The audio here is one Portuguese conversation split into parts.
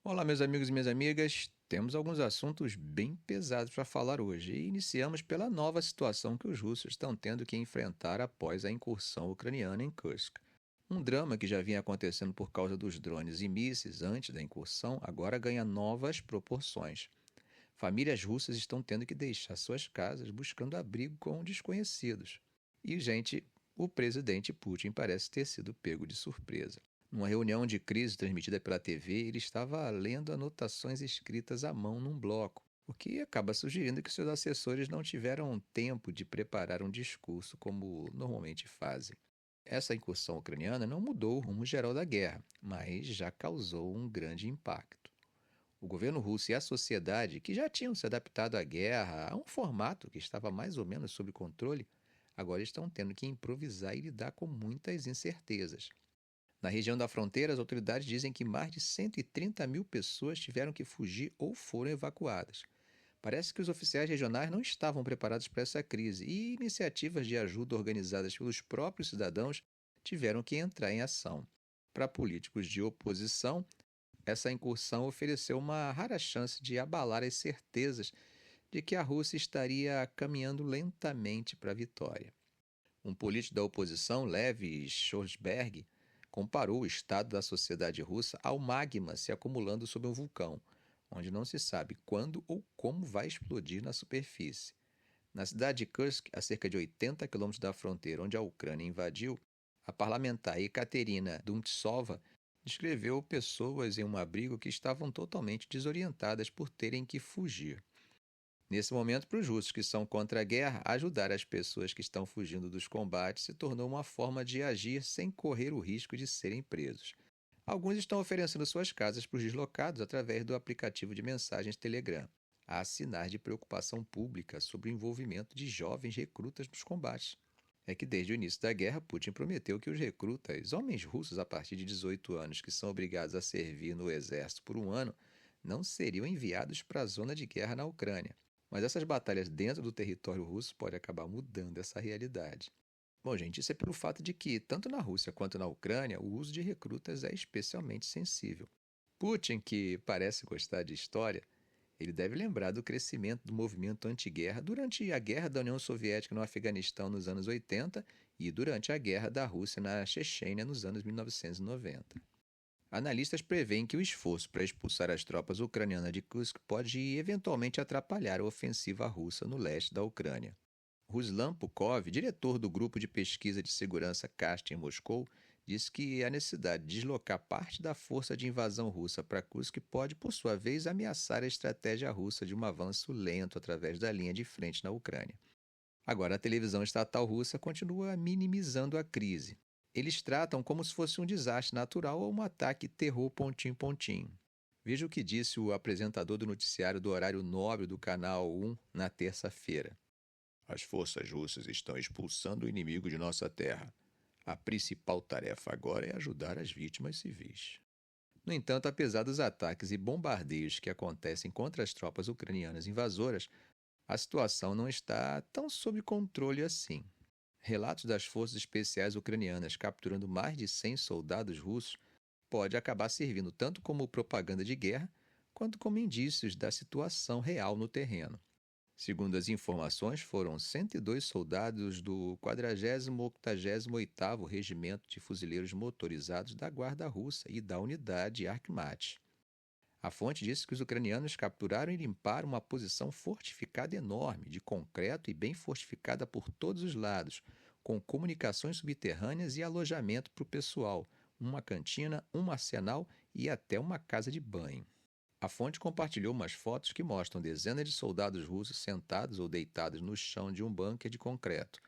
Olá, meus amigos e minhas amigas. Temos alguns assuntos bem pesados para falar hoje e iniciamos pela nova situação que os russos estão tendo que enfrentar após a incursão ucraniana em Kursk. Um drama que já vinha acontecendo por causa dos drones e mísseis antes da incursão agora ganha novas proporções. Famílias russas estão tendo que deixar suas casas buscando abrigo com desconhecidos. E, gente, o presidente Putin parece ter sido pego de surpresa. Numa reunião de crise transmitida pela TV, ele estava lendo anotações escritas à mão num bloco, o que acaba sugerindo que seus assessores não tiveram tempo de preparar um discurso como normalmente fazem. Essa incursão ucraniana não mudou o rumo geral da guerra, mas já causou um grande impacto. O governo russo e a sociedade, que já tinham se adaptado à guerra, a um formato que estava mais ou menos sob controle, agora estão tendo que improvisar e lidar com muitas incertezas. Na região da fronteira, as autoridades dizem que mais de 130 mil pessoas tiveram que fugir ou foram evacuadas. Parece que os oficiais regionais não estavam preparados para essa crise e iniciativas de ajuda organizadas pelos próprios cidadãos tiveram que entrar em ação. Para políticos de oposição, essa incursão ofereceu uma rara chance de abalar as certezas de que a Rússia estaria caminhando lentamente para a vitória. Um político da oposição, Lev Shorsberg, comparou o estado da sociedade russa ao magma se acumulando sob um vulcão, onde não se sabe quando ou como vai explodir na superfície. Na cidade de Kursk, a cerca de 80 quilômetros da fronteira onde a Ucrânia invadiu, a parlamentar Ekaterina Dumtsova descreveu pessoas em um abrigo que estavam totalmente desorientadas por terem que fugir. Nesse momento, para os russos que são contra a guerra, ajudar as pessoas que estão fugindo dos combates se tornou uma forma de agir sem correr o risco de serem presos. Alguns estão oferecendo suas casas para os deslocados através do aplicativo de mensagens Telegram. Há sinais de preocupação pública sobre o envolvimento de jovens recrutas nos combates. É que desde o início da guerra, Putin prometeu que os recrutas, homens russos a partir de 18 anos que são obrigados a servir no exército por um ano, não seriam enviados para a zona de guerra na Ucrânia. Mas essas batalhas dentro do território russo podem acabar mudando essa realidade. Bom, gente, isso é pelo fato de que, tanto na Rússia quanto na Ucrânia, o uso de recrutas é especialmente sensível. Putin, que parece gostar de história, ele deve lembrar do crescimento do movimento anti-guerra durante a Guerra da União Soviética no Afeganistão nos anos 80 e durante a Guerra da Rússia na Chechênia nos anos 1990. Analistas preveem que o esforço para expulsar as tropas ucranianas de Kursk pode eventualmente atrapalhar a ofensiva russa no leste da Ucrânia. Ruslan Pukov, diretor do Grupo de Pesquisa de Segurança CAST em Moscou, disse que a necessidade de deslocar parte da força de invasão russa para Kursk pode, por sua vez, ameaçar a estratégia russa de um avanço lento através da linha de frente na Ucrânia. Agora, a televisão estatal russa continua minimizando a crise. Eles tratam como se fosse um desastre natural ou um ataque terror pontinho. Veja o que disse o apresentador do noticiário do horário nobre do canal 1 na terça-feira. As forças russas estão expulsando o inimigo de nossa terra. A principal tarefa agora é ajudar as vítimas civis. No entanto, apesar dos ataques e bombardeios que acontecem contra as tropas ucranianas invasoras, a situação não está tão sob controle assim. Relatos das forças especiais ucranianas capturando mais de 100 soldados russos pode acabar servindo tanto como propaganda de guerra, quanto como indícios da situação real no terreno. Segundo as informações, foram 102 soldados do 40º-88º Regimento de Fuzileiros Motorizados da Guarda Russa e da Unidade Arkhmat. A fonte disse que os ucranianos capturaram e limparam uma posição fortificada enorme, de concreto e bem fortificada por todos os lados, com comunicações subterrâneas e alojamento para o pessoal, uma cantina, um arsenal e até uma casa de banho. A fonte compartilhou umas fotos que mostram dezenas de soldados russos sentados ou deitados no chão de um bunker de concreto.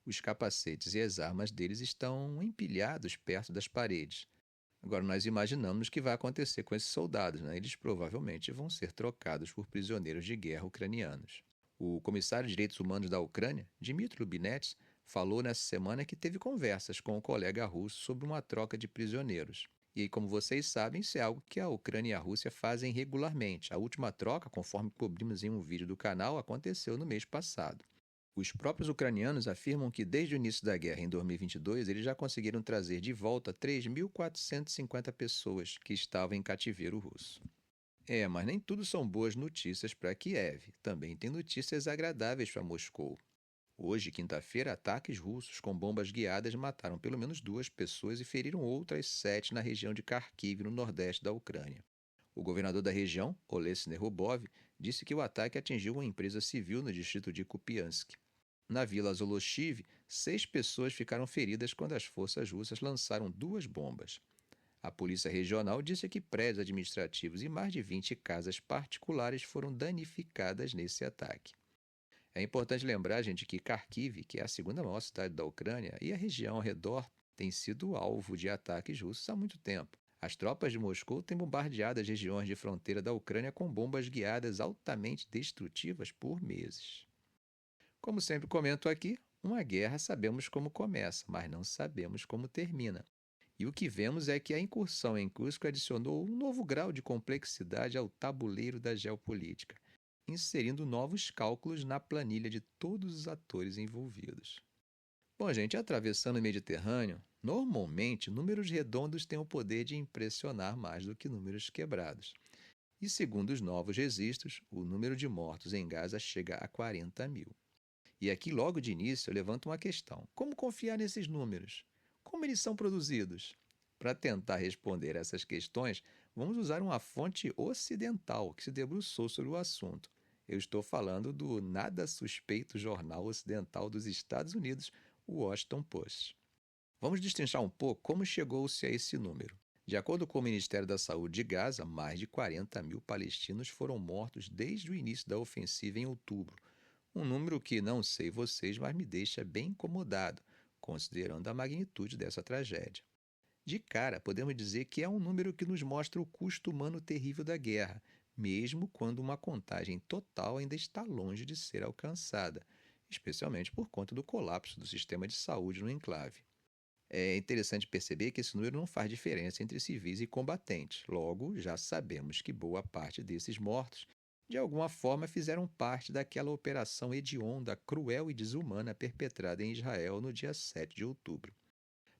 Os capacetes e as armas deles estão empilhados perto das paredes. Agora, nós imaginamos o que vai acontecer com esses soldados, né? Eles provavelmente vão ser trocados por prisioneiros de guerra ucranianos. O comissário de Direitos Humanos da Ucrânia, Dmitry Lubinets, falou nessa semana que teve conversas com o colega russo sobre uma troca de prisioneiros. E, como vocês sabem, isso é algo que a Ucrânia e a Rússia fazem regularmente. A última troca, conforme cobrimos em um vídeo do canal, aconteceu no mês passado. Os próprios ucranianos afirmam que desde o início da guerra em 2022, eles já conseguiram trazer de volta 3.450 pessoas que estavam em cativeiro russo. Mas nem tudo são boas notícias para Kiev. Também tem notícias agradáveis para Moscou. Hoje, quinta-feira, ataques russos com bombas guiadas mataram pelo menos 2 pessoas e feriram outras 7 na região de Kharkiv, no nordeste da Ucrânia. O governador da região, Olesny Rubov, disse que o ataque atingiu uma empresa civil no distrito de Kupiansk. Na vila Zoloshiv, 6 pessoas ficaram feridas quando as forças russas lançaram 2 bombas. A polícia regional disse que prédios administrativos e mais de 20 casas particulares foram danificadas nesse ataque. É importante lembrar, gente, que Kharkiv, que é a segunda maior cidade da Ucrânia, e a região ao redor têm sido alvo de ataques russos há muito tempo. As tropas de Moscou têm bombardeado as regiões de fronteira da Ucrânia com bombas guiadas altamente destrutivas por meses. Como sempre comento aqui, uma guerra sabemos como começa, mas não sabemos como termina. E o que vemos é que a incursão em Cusco adicionou um novo grau de complexidade ao tabuleiro da geopolítica, inserindo novos cálculos na planilha de todos os atores envolvidos. Bom, gente, atravessando o Mediterrâneo, normalmente números redondos têm o poder de impressionar mais do que números quebrados. E segundo os novos registros, o número de mortos em Gaza chega a 40 mil. E aqui, logo de início, eu levanto uma questão: como confiar nesses números? Como eles são produzidos? Para tentar responder essas questões, vamos usar uma fonte ocidental que se debruçou sobre o assunto. Eu estou falando do nada suspeito jornal ocidental dos Estados Unidos, o Washington Post. Vamos destrinchar um pouco como chegou-se a esse número. De acordo com o Ministério da Saúde de Gaza, mais de 40 mil palestinos foram mortos desde o início da ofensiva em outubro. Um número que, não sei vocês, mas me deixa bem incomodado, considerando a magnitude dessa tragédia. De cara, podemos dizer que é um número que nos mostra o custo humano terrível da guerra, mesmo quando uma contagem total ainda está longe de ser alcançada, especialmente por conta do colapso do sistema de saúde no enclave. É interessante perceber que esse número não faz diferença entre civis e combatentes. Logo, já sabemos que boa parte desses mortos, de alguma forma, fizeram parte daquela operação hedionda, cruel e desumana perpetrada em Israel no dia 7 de outubro.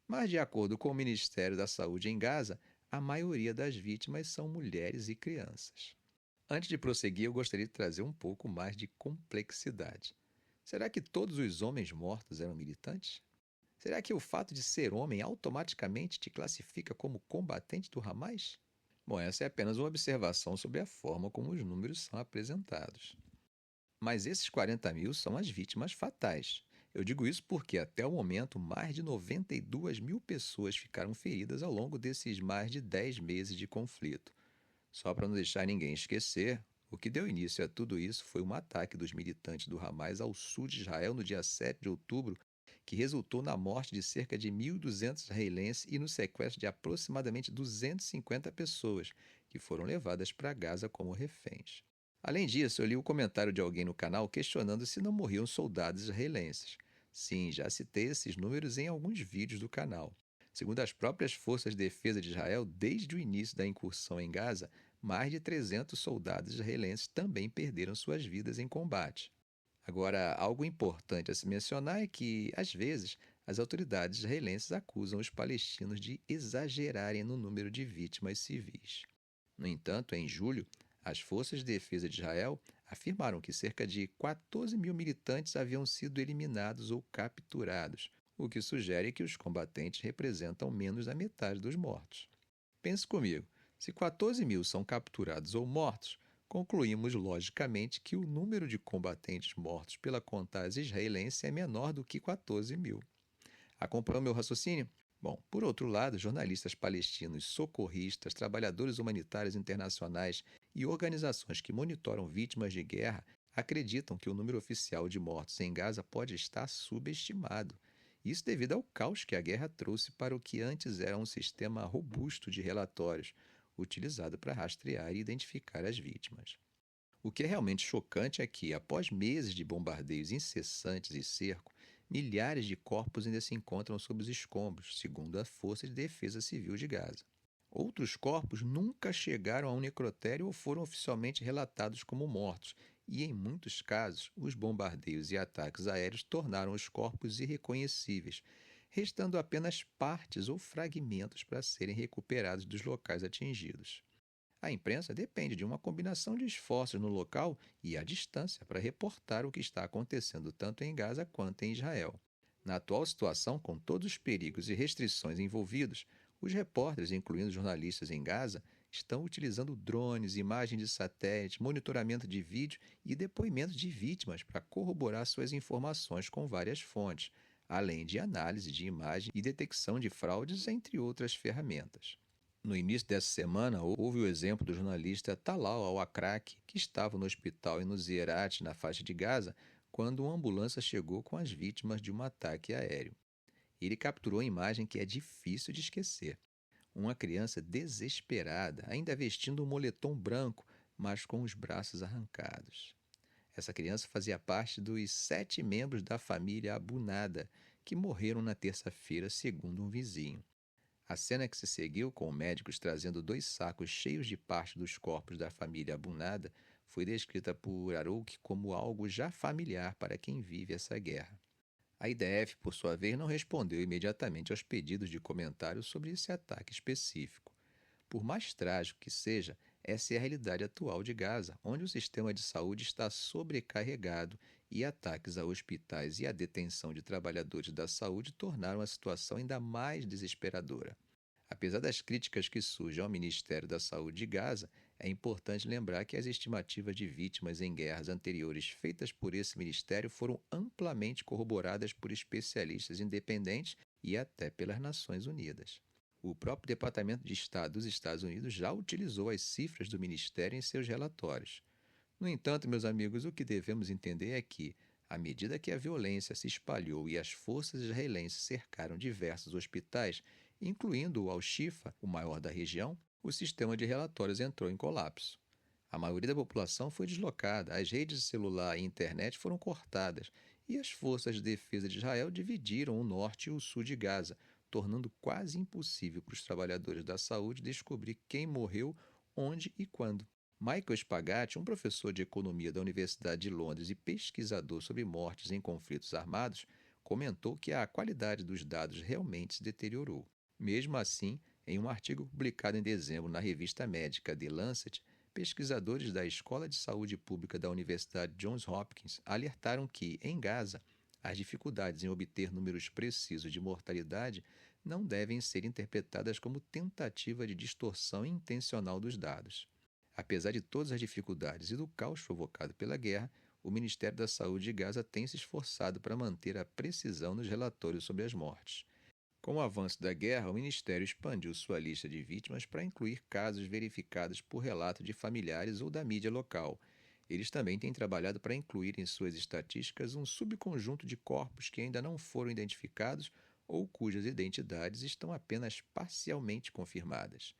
Mas, de acordo com o Ministério da Saúde em Gaza, a maioria das vítimas são mulheres e crianças. Antes de prosseguir, eu gostaria de trazer um pouco mais de complexidade. Será que todos os homens mortos eram militantes? Será que o fato de ser homem automaticamente te classifica como combatente do Hamas? Bom, essa é apenas uma observação sobre a forma como os números são apresentados. Mas esses 40 mil são as vítimas fatais. Eu digo isso porque, até o momento, mais de 92 mil pessoas ficaram feridas ao longo desses mais de 10 meses de conflito. Só para não deixar ninguém esquecer, o que deu início a tudo isso foi um ataque dos militantes do Hamas ao sul de Israel no dia 7 de outubro, que resultou na morte de cerca de 1.200 israelenses e no sequestro de aproximadamente 250 pessoas, que foram levadas para Gaza como reféns. Além disso, eu li o comentário de alguém no canal questionando se não morriam soldados israelenses. Sim, já citei esses números em alguns vídeos do canal. Segundo as próprias forças de defesa de Israel, desde o início da incursão em Gaza, mais de 300 soldados israelenses também perderam suas vidas em combate. Agora, algo importante a se mencionar é que, às vezes, as autoridades israelenses acusam os palestinos de exagerarem no número de vítimas civis. No entanto, em julho, as forças de defesa de Israel afirmaram que cerca de 14 mil militantes haviam sido eliminados ou capturados, o que sugere que os combatentes representam menos da metade dos mortos. Pense comigo, se 14 mil são capturados ou mortos, concluímos logicamente que o número de combatentes mortos pela contagem israelense é menor do que 14 mil. Acompanhou meu raciocínio? Bom, por outro lado, jornalistas palestinos, socorristas, trabalhadores humanitários internacionais e organizações que monitoram vítimas de guerra acreditam que o número oficial de mortos em Gaza pode estar subestimado. Isso devido ao caos que a guerra trouxe para o que antes era um sistema robusto de relatórios, utilizado para rastrear e identificar as vítimas. O que é realmente chocante é que, após meses de bombardeios incessantes e cerco, milhares de corpos ainda se encontram sob os escombros, segundo a Força de Defesa Civil de Gaza. Outros corpos nunca chegaram a um necrotério ou foram oficialmente relatados como mortos, e em muitos casos, os bombardeios e ataques aéreos tornaram os corpos irreconhecíveis, restando apenas partes ou fragmentos para serem recuperados dos locais atingidos. A imprensa depende de uma combinação de esforços no local e à distância para reportar o que está acontecendo tanto em Gaza quanto em Israel. Na atual situação, com todos os perigos e restrições envolvidos, os repórteres, incluindo jornalistas em Gaza, estão utilizando drones, imagens de satélite, monitoramento de vídeo e depoimentos de vítimas para corroborar suas informações com várias fontes, além de análise de imagem e detecção de fraudes, entre outras ferramentas. No início dessa semana, houve o exemplo do jornalista Talal Al-Akraki, que estava no hospital em Nuseirat, na faixa de Gaza, quando uma ambulância chegou com as vítimas de um ataque aéreo. Ele capturou a imagem que é difícil de esquecer. Uma criança desesperada, ainda vestindo um moletom branco, mas com os braços arrancados. Essa criança fazia parte dos 7 membros da família Abu Nada, que morreram na terça-feira, segundo um vizinho. A cena que se seguiu, com médicos trazendo 2 sacos cheios de parte dos corpos da família Abu Nada, foi descrita por Arouk como algo já familiar para quem vive essa guerra. A IDF, por sua vez, não respondeu imediatamente aos pedidos de comentários sobre esse ataque específico. Por mais trágico que seja, essa é a realidade atual de Gaza, onde o sistema de saúde está sobrecarregado e ataques a hospitais e a detenção de trabalhadores da saúde tornaram a situação ainda mais desesperadora. Apesar das críticas que surgem ao Ministério da Saúde de Gaza, é importante lembrar que as estimativas de vítimas em guerras anteriores feitas por esse ministério foram amplamente corroboradas por especialistas independentes e até pelas Nações Unidas. O próprio Departamento de Estado dos Estados Unidos já utilizou as cifras do ministério em seus relatórios. No entanto, meus amigos, o que devemos entender é que, à medida que a violência se espalhou e as forças israelenses cercaram diversos hospitais, incluindo o Al-Shifa, o maior da região, o sistema de relatórios entrou em colapso. A maioria da população foi deslocada, as redes de celular e internet foram cortadas e as forças de defesa de Israel dividiram o norte e o sul de Gaza, tornando quase impossível para os trabalhadores da saúde descobrir quem morreu, onde e quando. Michael Spagatti, um professor de economia da Universidade de Londres e pesquisador sobre mortes em conflitos armados, comentou que a qualidade dos dados realmente se deteriorou. Mesmo assim, em um artigo publicado em dezembro na revista médica The Lancet, pesquisadores da Escola de Saúde Pública da Universidade Johns Hopkins alertaram que, em Gaza, as dificuldades em obter números precisos de mortalidade não devem ser interpretadas como tentativa de distorção intencional dos dados. Apesar de todas as dificuldades e do caos provocado pela guerra, o Ministério da Saúde de Gaza tem se esforçado para manter a precisão nos relatórios sobre as mortes. Com o avanço da guerra, o Ministério expandiu sua lista de vítimas para incluir casos verificados por relato de familiares ou da mídia local. Eles também têm trabalhado para incluir em suas estatísticas um subconjunto de corpos que ainda não foram identificados ou cujas identidades estão apenas parcialmente confirmadas.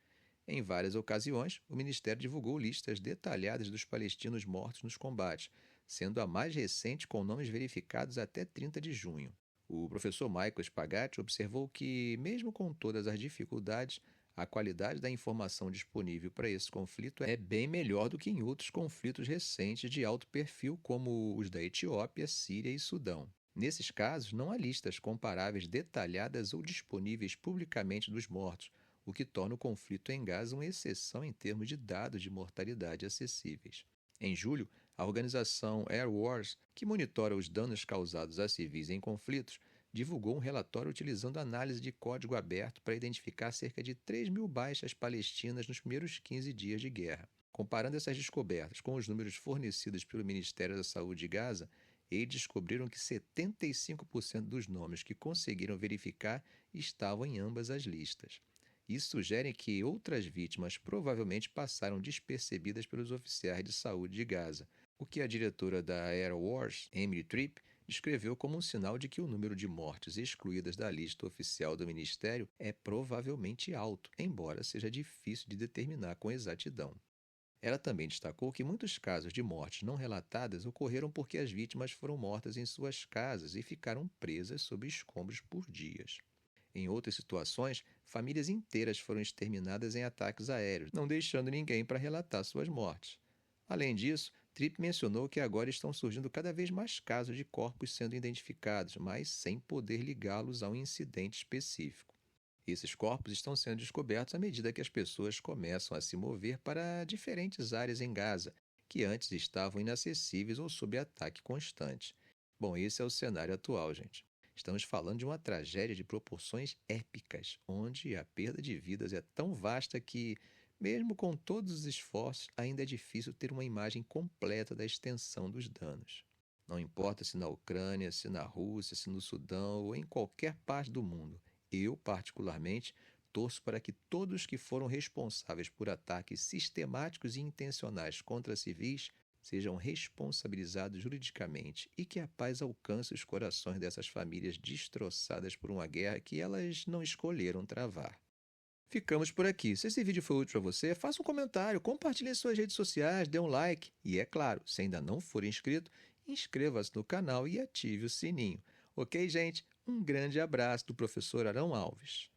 Em várias ocasiões, o Ministério divulgou listas detalhadas dos palestinos mortos nos combates, sendo a mais recente com nomes verificados até 30 de junho. O professor Michael Spagatti observou que, mesmo com todas as dificuldades, a qualidade da informação disponível para esse conflito é bem melhor do que em outros conflitos recentes de alto perfil, como os da Etiópia, Síria e Sudão. Nesses casos, não há listas comparáveis detalhadas ou disponíveis publicamente dos mortos, o que torna o conflito em Gaza uma exceção em termos de dados de mortalidade acessíveis. Em julho, a organização Air Wars, que monitora os danos causados a civis em conflitos, divulgou um relatório utilizando análise de código aberto para identificar cerca de 3.000 baixas palestinas nos primeiros 15 dias de guerra. Comparando essas descobertas com os números fornecidos pelo Ministério da Saúde de Gaza, eles descobriram que 75% dos nomes que conseguiram verificar estavam em ambas as listas. Isso sugere que outras vítimas provavelmente passaram despercebidas pelos oficiais de saúde de Gaza, o que a diretora da Air Wars, Emily Tripp, descreveu como um sinal de que o número de mortes excluídas da lista oficial do Ministério é provavelmente alto, embora seja difícil de determinar com exatidão. Ela também destacou que muitos casos de mortes não relatadas ocorreram porque as vítimas foram mortas em suas casas e ficaram presas sob escombros por dias. Em outras situações, famílias inteiras foram exterminadas em ataques aéreos, não deixando ninguém para relatar suas mortes. Além disso, Tripp mencionou que agora estão surgindo cada vez mais casos de corpos sendo identificados, mas sem poder ligá-los a um incidente específico. Esses corpos estão sendo descobertos à medida que as pessoas começam a se mover para diferentes áreas em Gaza, que antes estavam inacessíveis ou sob ataque constante. Bom, esse é o cenário atual, gente. Estamos falando de uma tragédia de proporções épicas, onde a perda de vidas é tão vasta que, mesmo com todos os esforços, ainda é difícil ter uma imagem completa da extensão dos danos. Não importa se na Ucrânia, se na Rússia, se no Sudão ou em qualquer parte do mundo. Eu, particularmente, torço para que todos que foram responsáveis por ataques sistemáticos e intencionais contra civis sejam responsabilizados juridicamente e que a paz alcance os corações dessas famílias destroçadas por uma guerra que elas não escolheram travar. Ficamos por aqui. Se esse vídeo foi útil para você, faça um comentário, compartilhe em suas redes sociais, dê um like e, é claro, se ainda não for inscrito, inscreva-se no canal e ative o sininho. Ok, gente? Um grande abraço do professor Arão Alves.